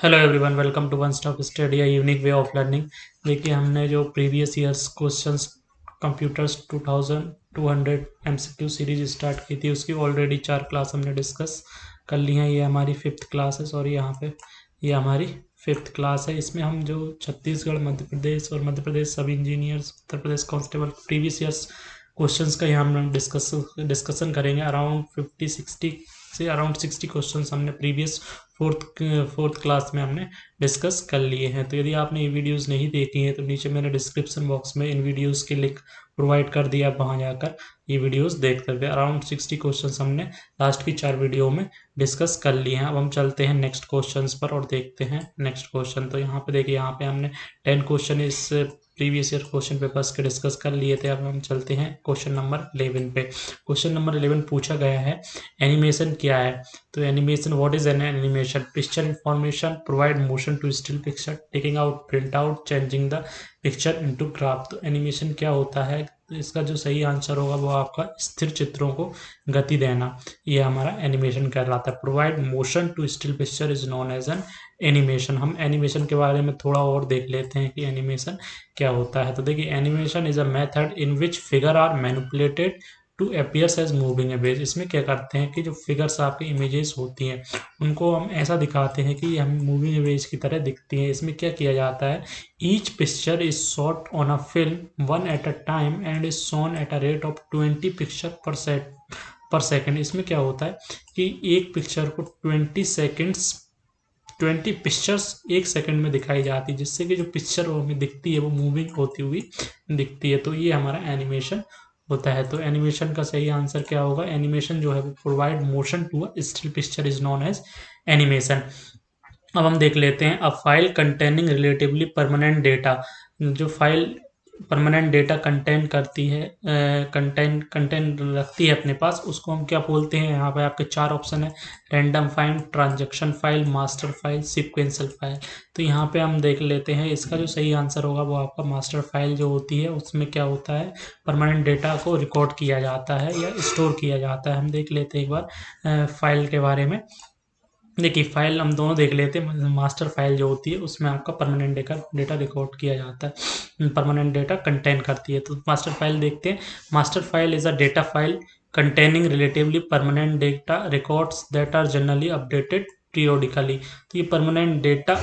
Hello everyone, welcome to one stop study, a unique way of learning. देखिए, हमने जो previous years questions computers 2200 MCQ series start की थी, उसकी already 4 class हमने डिस्कस कर ली हैं। ये हमारी 5th क्लास है। सॉरी, यहाँ पे ये हमारी 5th क्लास है। इसमें हम जो छत्तीसगढ़, मध्य प्रदेश और मध्य प्रदेश सब engineers, Uttar Pradesh constable previous years questions का यहाँ हम डिस्कशन करेंगे। अराउंड 50-60 से अराउंड 60 क्वेश्चंस हमने प्रीवियस फोर्थ क्लास में हमने डिस्कस कर लिए हैं। तो यदि आपने ये वीडियोस नहीं देखी हैं तो नीचे मैंने डिस्क्रिप्शन बॉक्स में इन वीडियोस के लिंक प्रोवाइड कर दिया, आप वहाँ जाकर ये वीडियोस देख सकते हैं। अराउंड 60 क्वेश्चंस हमने लास्ट की 4 वीडियो में डिस्कस कर लिए हैं। अब हम चलते हैं नेक्स्ट क्वेश्चंस पर और देखते हैं नेक्स्ट क्वेश्चन। तो यहाँ पे देखिए, यहाँ पे हमने 10 क्वेश्चन इस प्रीवियस ईयर क्वेश्चन पेपर्स के डिस्कस कर लिए थे। अब हम चलते हैं क्वेश्चन नंबर 11 पे। क्वेश्चन नंबर 11 पूछा गया है, एनिमेशन क्या है? तो animation, what is an animation? Picture information, provide motion to still picture, taking out, print out, changing the picture into graph. तो एनिमेशन क्या होता है? तो इसका जो सही आंसर होगा वो आपका स्थिर चित्रों को गति देना, ये हमारा एनिमेशन कहलाता है। Provide motion to still picture is known as an animation. हम एनिमेशन के बारे में थोड़ा और देख लेते हैं कि एनिमेशन क्या होता है। तो देखिए, animation is a method in which figure are manipulated to appears as moving image. इसमें क्या करते हैं कि जो फिगर्स आपकी इमेजेस होती हैं उनको हम ऐसा दिखाते हैं कि हम मूविंग इमेज की तरह दिखती हैं। इसमें क्या किया जाता है, each picture is shot on a film one at a time and is shown at a rate of 20 picture पर सेकेंड। इसमें क्या होता है कि एक पिक्चर को 20 पिक्चर्स एक सेकंड में दिखाई जाती है, जिससे कि जो पिक्चर हमें दिखती है वो मूविंग होती हुई दिखती है। तो ये हमारा एनिमेशन होता है। तो एनिमेशन का सही आंसर क्या होगा? एनिमेशन जो है वो provide motion to a still picture is known as animation. अब हम देख लेते हैं, a file containing relatively permanent data. जो फाइल परमानेंट डेटा कंटेन करती है, कंटेंट रखती है अपने पास, उसको हम क्या बोलते हैं? यहाँ पे आपके 4 ऑप्शन है, random file, transaction file, master file, sequential file. तो यहाँ पे हम देख लेते हैं, इसका जो सही आंसर होगा वो आपका मास्टर फाइल जो होती है, उसमें क्या होता है, परमानेंट डेटा को रिकॉर्ड किया जाता है या स्टोर किया जाता है। हम देख लेते हैं एक बार फाइल के बारे में। देखिए, फाइल हम दोनों देख लेते हैं। मास्टर फाइल जो होती है उसमें आपका परमानेंट डेटा रिकॉर्ड किया जाता है, परमानेंट डेटा कंटेन करती है। तो मास्टर फाइल देखते हैं। Master file is a data file containing relatively permanent data records that are generally updated periodically. तो ये परमानेंट डेटा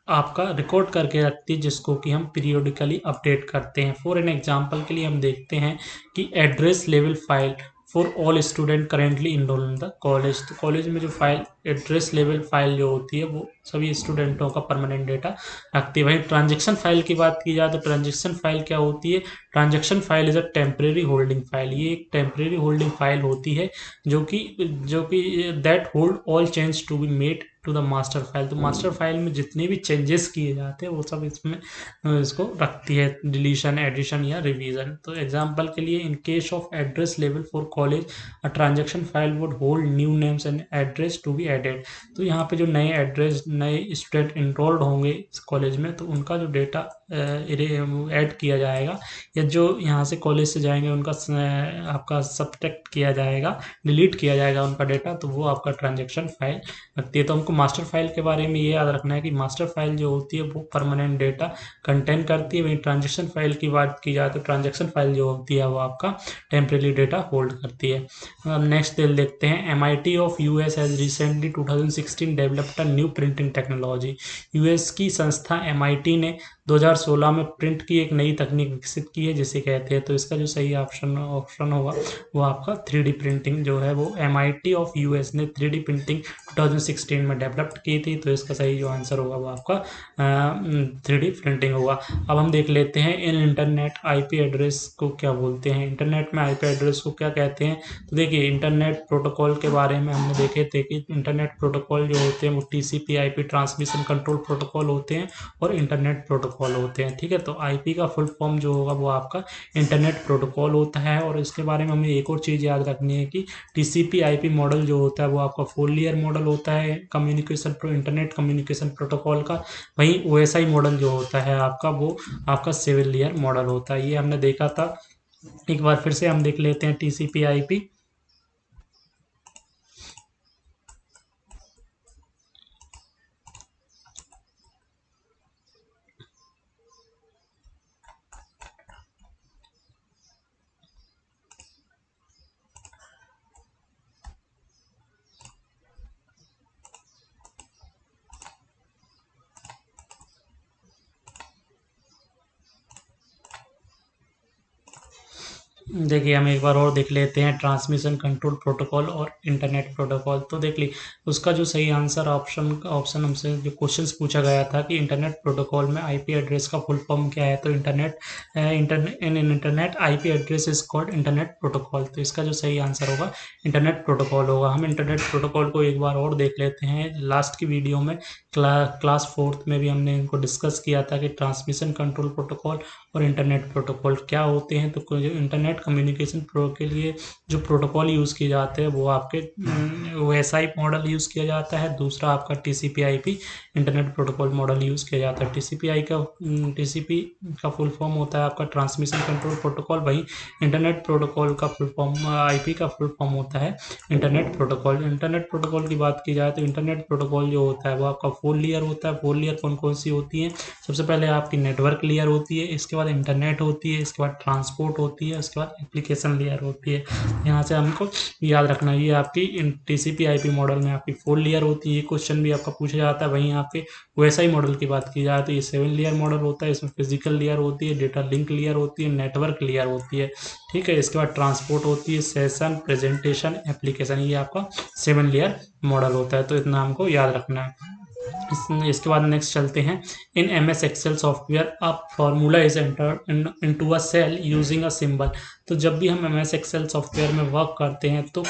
आपका रिकॉर्ड करके रखती है, जिसको कि हम पीरियोडिकली अपडेट करते हैं। फॉर एन एग्जांपल के लिए हम देखते हैं कि address level file for all student currently enrol in the college. तो कॉलेज में जो फाइल एड्रेस लेवल फाइल जो होती है वो सभी स्टूडेंटों का परमानेंट डेटा रखती है। वहीं ट्रांजेक्शन फाइल की बात की जाए तो ट्रांजेक्शन फाइल क्या होती है? Transaction file is a temporary holding file. ये एक टेम्परेरी होल्डिंग फाइल होती है जो कि that hold all change to be made to the master file. तो मास्टर फाइल में जितने भी चेंजेस किए जाते हैं वो सब इसमें इसको रखती है, डिलीशन, एडिशन या रिवीजन। तो एग्जांपल के लिए, in case of address level for college a transaction file would hold new names and address to be added. तो यहाँ पे जो नए एड्रेस, नए स्टूडेंट इनरोल्ड होंगे इस कॉलेज में, तो उनका जो डेटा ऐड किया जाएगा, या जो यहाँ से कॉलेज से जाएंगे उनका आपका सब्ट्रैक्ट किया जाएगा, डिलीट किया जाएगा उनका डेटा, तो वो आपका ट्रांजैक्शन फाइल रखती है। तो हमको मास्टर फाइल के बारे में ये याद रखना है कि मास्टर फाइल जो होती है वो परमानेंट डेटा कंटेन करती है। वहीं ट्रांजैक्शन फाइल की बात की जाए तो ट्रांजैक्शन फाइल जो होती है वो आपका टेम्परेरी डेटा होल्ड करती है। अब नेक्स्ट देखते हैं, MIT of US has recently 2016 developed a new printing technology. US की संस्था MIT ने 2016 में प्रिंट की एक नई तकनीक विकसित की है, जिसे कहते हैं। तो इसका जो सही ऑप्शन होगा वो आपका 3D प्रिंटिंग जो है वो MIT ऑफ US ने 3D प्रिंटिंग 2016 में डेवलप्ड की थी। तो इसका सही जो आंसर होगा वो आपका 3D प्रिंटिंग होगा। अब हम देख लेते हैं, इन इंटरनेट IP एड्रेस को क्या बोलते हैं? इंटरनेट में IP एड्रेस को क्या कहते हैं? तो देखिए, इंटरनेट प्रोटोकॉल के बारे में हमने देखे थे कि इंटरनेट प्रोटोकॉल जो होते हैं वो TCP/IP ट्रांसमिशन कंट्रोल प्रोटोकॉल होते हैं और इंटरनेट प्रोटोकॉल होते हैं। ठीक है, तो IP का फुल फॉर्म जो होगा वो आपका इंटरनेट प्रोटोकॉल होता है। और इसके बारे में हमें एक और चीज़ याद रखनी है कि TCP/IP मॉडल जो होता है वो आपका 4 लेयर मॉडल होता है इंटरनेट कम्युनिकेशन प्रोटोकॉल का। वहीं OSI मॉडल जो होता है आपका, वो आपका 7 लेयर मॉडल होता है। ये हमने देखा था, एक बार फिर से हम देख लेते हैं TCP/IP। देखिए हम एक बार और देख लेते हैं ट्रांसमिशन कंट्रोल प्रोटोकॉल और इंटरनेट प्रोटोकॉल। तो देख ली उसका जो सही आंसर ऑप्शन हमसे जो क्वेश्चंस पूछा गया था कि इंटरनेट प्रोटोकॉल में आईपी एड्रेस का फुल फॉर्म क्या है, तो internet IP address is called internet protocol. तो इसका जो सही आंसर होगा इंटरनेट प्रोटोकॉल होगा। हम इंटरनेट प्रोटोकॉल को एक बार और देख लेते हैं। लास्ट की वीडियो में क्लास 4th में भी हमने इनको डिस्कस किया था कि ट्रांसमिशन कंट्रोल प्रोटोकॉल और इंटरनेट प्रोटोकॉल क्या होते हैं। तो जो इंटरनेट कम्युनिकेशन प्रो के लिए जो प्रोटोकॉल यूज़ किए जाते हैं वो आपके OSI मॉडल यूज़ किया जाता है, दूसरा आपका TCP/IP internet protocol model use किया जाता है। TCP का फुल फॉर्म होता है आपका ट्रांसमिशन कंट्रोल प्रोटोकॉल, वही इंटरनेट प्रोटोकॉल का फुल फॉर्म IP का फुल फॉर्म होता है इंटरनेट प्रोटोकॉल। इंटरनेट प्रोटोकॉल की बात की जाए तो इंटरनेट प्रोटोकॉल जो होता है वो आपका 4 लेयर होता है। 4 लेयर कौन कौन सी होती है? सबसे पहले आपकी नेटवर्क लेयर होती है, इसके बाद इंटरनेट होती है, इसके बाद ट्रांसपोर्ट होती है, उसके बाद एप्लीकेशन लेयर होती है। यहाँ से हमको याद रखना है ये आपकी TCP/IP मॉडल में आपकी 4 लेयर होती है। ये क्वेश्चन भी आपका पूछा जाता है। वहीं आपके OSI मॉडल की बात की जाए तो ये 7 लेयर मॉडल होता है। इसमें फिजिकल लेयर होती है, डेटा लिंक लेयर होती है, नेटवर्क लेयर होती है, ठीक है। इसके बाद ट्रांसपोर्ट होती है, सेशन, प्रेजेंटेशन, एप्लीकेशन, ये आपका 7 लेयर मॉडल होता है। तो इतना हमको याद रखना है। इसके बाद नेक्स्ट चलते हैं। In MS excel software a formula is entered into a cell using a symbol. तो जब भी हम MS एक्सेल सॉफ्टवेयर में वर्क करते हैं तो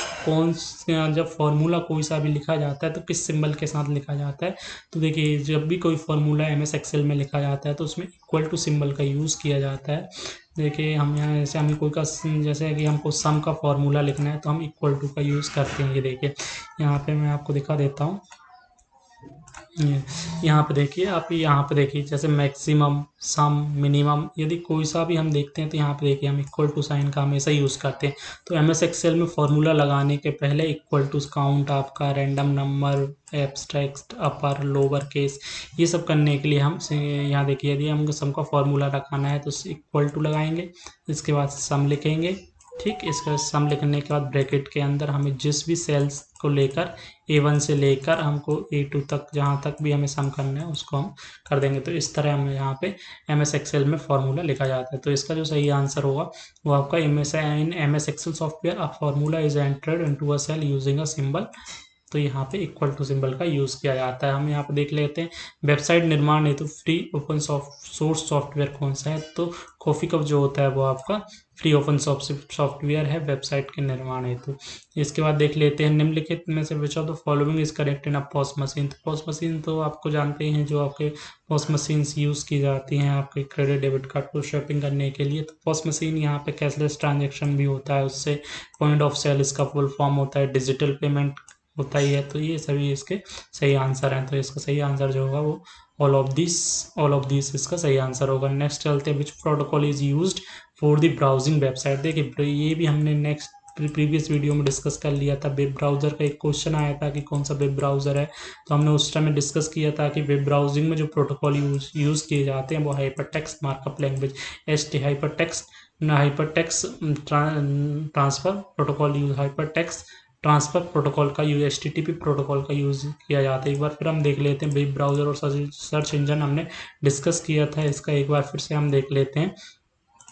जब फार्मूला कोई सा भी लिखा जाता है तो किस सिंबल के साथ लिखा जाता है? तो देखिए जब भी कोई फार्मूला MS एक्सेल में लिखा जाता है तो उसमें इक्वल टू सिंबल का यूज़ किया जाता है। देखिए हम यहाँ जैसे हमें कोई का जैसे कि हमको सम का फार्मूला लिखना है तो हम इक्वल टू का यूज़ करते हैं। ये देखिए यहाँ पे मैं आपको दिखा देता हूँ। यहाँ पे देखिए आप, यहाँ पे देखिए जैसे मैक्सिमम, सम, मिनिमम, यदि कोई सा भी हम देखते हैं तो यहाँ पे देखिए हम इक्वल टू साइन का हमेशा यूज़ करते हैं। तो MS एक्सेल में फॉर्मूला लगाने के पहले इक्वल टू काउंट, आपका रैंडम नंबर, एब्स्ट्रैक्ट, अपर, लोअर केस, ये सब करने के लिए हम यहाँ देखिए यदि हमको सम का फॉर्मूला लगाना है तो इक्वल टू लगाएंगे, इसके बाद सम लिखेंगे, ठीक। इसका सम लिखने के बाद ब्रैकेट के अंदर हमें जिस भी सेल्स को लेकर A1 से लेकर हमको A2 तक जहाँ तक भी हमें सम करना है उसको हम कर देंगे। तो इस तरह हमें यहाँ पे MS एक्सेल में फॉर्मूला लिखा जाता है। तो इसका जो सही आंसर होगा वो आपका MS excel software a formula is entered into a cell using a symbol. तो यहाँ पे इक्वल टू सिंबल का यूज़ किया जाता है। हम यहाँ पे देख लेते हैं वेबसाइट निर्माण है तो फ्री ओपन सोर्स सॉफ्टवेयर कौन सा है? तो कॉफ़ी कप जो होता है वो आपका फ्री ओपन सॉफ्टवेयर है वेबसाइट के निर्माण हेतु। इसके बाद देख लेते हैं निम्नलिखित में से which of the following is correct in a POS machine. तो पॉस मशीन तो आपको जानते हैं जो आपके पॉस मशीन्स यूज़ की जाती हैं आपके क्रेडिट डेबिट कार्ड को शॉपिंग करने के लिए। तो पॉस मशीन यहाँ पे कैशलेस ट्रांजेक्शन भी होता है उससे। पॉइंट ऑफ सेल इसका फुल फॉर्म होता है, डिजिटल पेमेंट होता ही है। तो ये सभी इसके सही आंसर हैं। तो इसका सही आंसर जो होगा वो ऑल ऑफ दिस इसका सही आंसर होगा। नेक्स्ट चलते हैं, विच protocol is used for the browsing website. देखिए ये भी हमने नेक्स्ट प्रीवियस वीडियो में डिस्कस कर लिया था। वेब ब्राउज़र का एक क्वेश्चन आया था कि कौन सा वेब ब्राउज़र है, तो हमने उस टाइम में डिस्कस किया था कि वेब ब्राउजिंग में जो प्रोटोकॉल यूज़ किए जाते हैं वो hypertext markup language hypertext transfer protocol hypertext transfer protocol का यूज HTTP प्रोटोकॉल का यूज़ किया जाता है। एक बार फिर हम देख लेते हैं वेब ब्राउज़र और सर्च इंजन हमने डिस्कस किया था, इसका एक बार फिर से हम देख लेते हैं।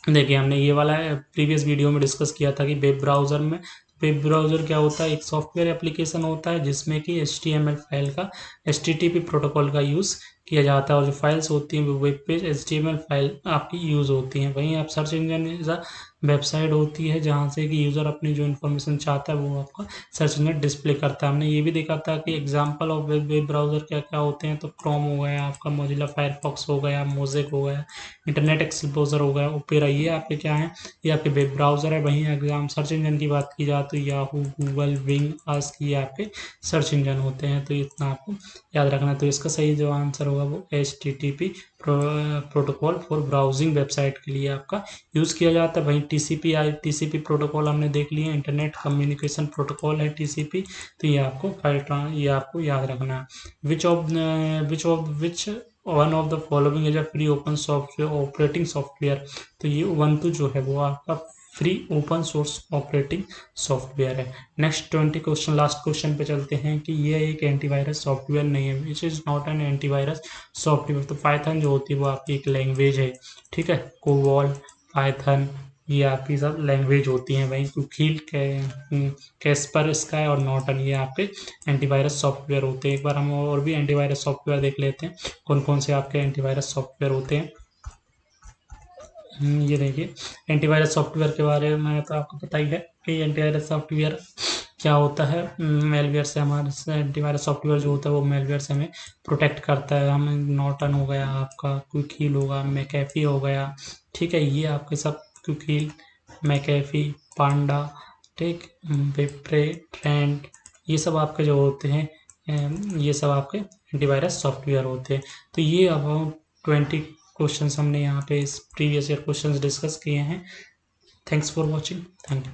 देखिए हमने ये वाला प्रीवियस वीडियो में डिस्कस किया था कि वेब ब्राउज़र क्या होता है? एक सॉफ्टवेयर एप्लीकेशन होता है जिसमें कि HTML फाइल का HTTP प्रोटोकॉल का यूज़ किया जाता है और जो फाइल्स होती हैं वो वेब पेज HTML फाइल आपकी यूज़ होती हैं। वहीं आप सर्च इंजन वेबसाइट होती है जहाँ से कि यूज़र अपनी जो इन्फॉर्मेशन चाहता है वो आपका सर्च इंजन डिस्प्ले करता है। हमने ये भी देखा था कि एग्जांपल ऑफ वेब ब्राउज़र क्या क्या होते हैं। तो क्रोम हो गया आपका, मोजिला फायरफॉक्स हो गया, मोज़ेक हो गया, इंटरनेट एक्सप्लोरर हो गया, ओपेरा, ये आपके क्या हैं? ये आपके वेब ब्राउज़र है। वहीं एग्जाम सर्च इंजन की बात की जाए तो याहू, गूगल, विंग, आस्क, ये आपके सर्च इंजन होते हैं। तो इतना आपको याद रखना है। तो इसका सही जो आंसर होगा वो HTTP protocol for browsing website के लिए आपका यूज़ किया जाता है। वहीं TCP प्रोटोकॉल हमने देख लिए, इंटरनेट कम्युनिकेशन प्रोटोकॉल है TCP। तो ये आपको याद रखना है। Which one of the following is a free open software operating software. तो ये ubuntu जो है वो आपका free open source operating software है। नेक्स्ट 20 क्वेश्चन, लास्ट क्वेश्चन पे चलते हैं कि ये एक एंटीवायरस सॉफ्टवेयर नहीं है, which is not an antivirus software. तो पाइथन जो होती है वो आपकी एक लैंग्वेज है, ठीक है। कोबॉल, पाइथन, ये आपकी सब लैंग्वेज होती हैं भाई। क्यूकील, कैस्पर, स्काई और नॉर्टन, ये आपके एंटीवायरस सॉफ्टवेयर होते हैं। एक बार हम और भी एंटीवायरस सॉफ्टवेयर देख लेते हैं, कौन कौन से आपके एंटीवायरस सॉफ्टवेयर होते हैं। ये देखिए, एंटीवायरस सॉफ्टवेयर के बारे में तो आपको पता ही है कि एंटीवायरस सॉफ्टवेयर क्या होता है। मेलवेयर से हमारे एंटीवायरस सॉफ्टवेयर जो होता है वो मेलवेयर से हमें प्रोटेक्ट करता है। हमें नॉर्टन हो गया, आपका क्विक होगा, मैकेफी हो गया, ठीक है, ये आपके सब क्विक, मैकेफी, पांडा, ठीक, विप्रे, ट्रेंड, ये सब आपके जो होते हैं, ये सब आपके एंटीवायरस सॉफ्टवेयर होते हैं। तो ये अबाउट 20 क्वेश्चंस हमने यहाँ पे इस प्रीवियस ईयर क्वेश्चंस डिस्कस किए हैं। Thanks for watching, thank you.